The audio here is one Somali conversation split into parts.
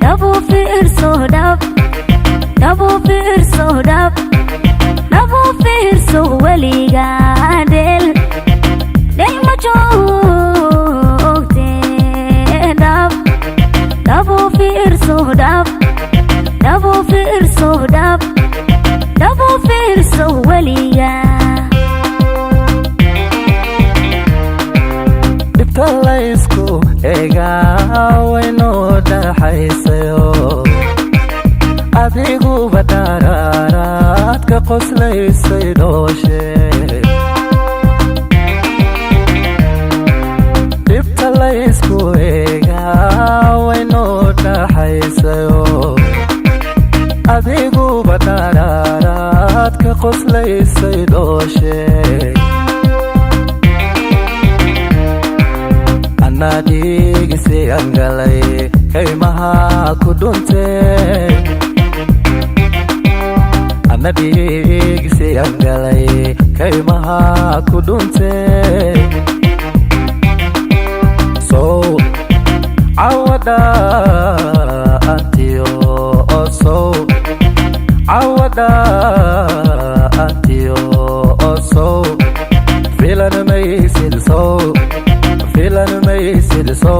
Double fear so dab, double fear so dab, double fear so waligadel. Del machote dab, double fear so dab, double fear so dab, double fear so waligadel. Ibtalaysku ega wayno dhaxaysayo adigu badaraad ka qoslaysay dooshe Ibtalaysku ega wayno dhaxaysayo adigu badaraad ka qoslaysay dooshe Nadigisi angalay kaymaha kudunte Nadigisi angalay kaymaha kudunte So awada antio so awada antio so feeling amazing so feeling amazing so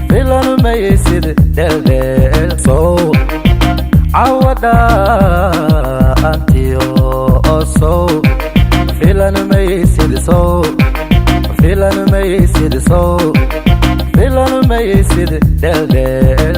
feeling amazing del del so awada antio so feeling amazing so feeling amazing so feeling amazing del del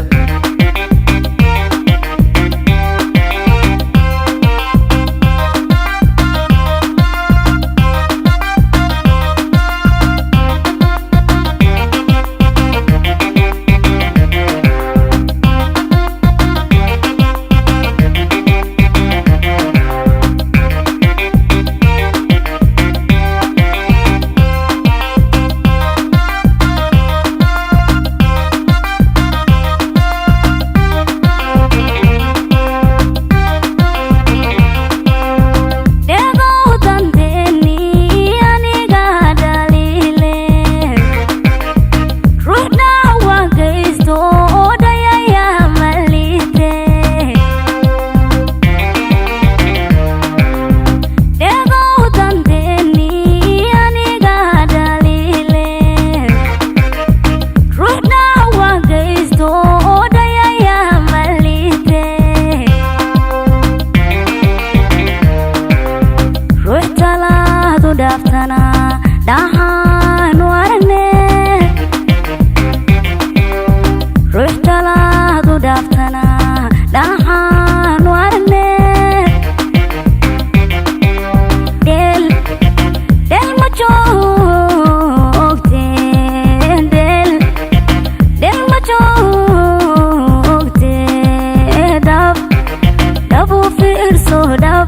Double fear so dab,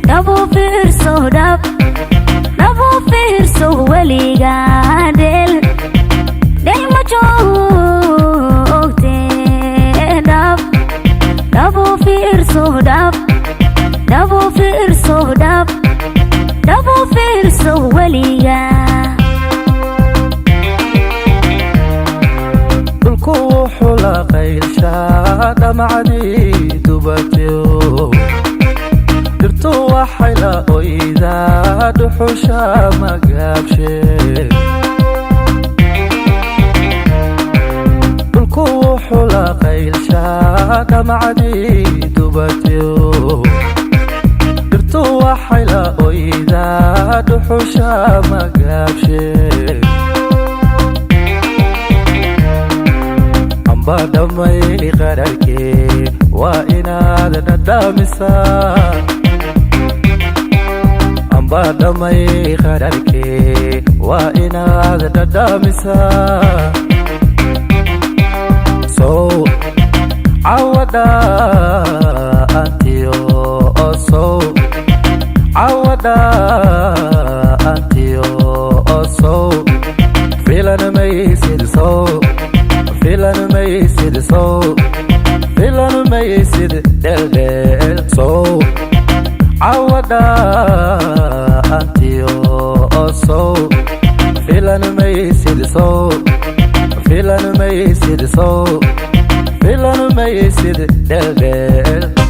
double fear so dab, double fear so waligadel. Del machote dab, double fear so dab, double fear so dab, double fear so waligadel. الكوح لقيل شاد معني دبتيو درتو وحيلا وإذا دحوشا مقابشي الكوح لقيل شاد معني دبتيو درتو وحيلا وإذا دحوشا مقابشي badamay qararke waa inaad nadamisa badamay qararke waa inaad nadamisa so awada antio so awada antio so feeling amazing so feeling amazing so feeling amazing del del so awada antio so feeling amazing so feeling amazing so maysid dheeldheel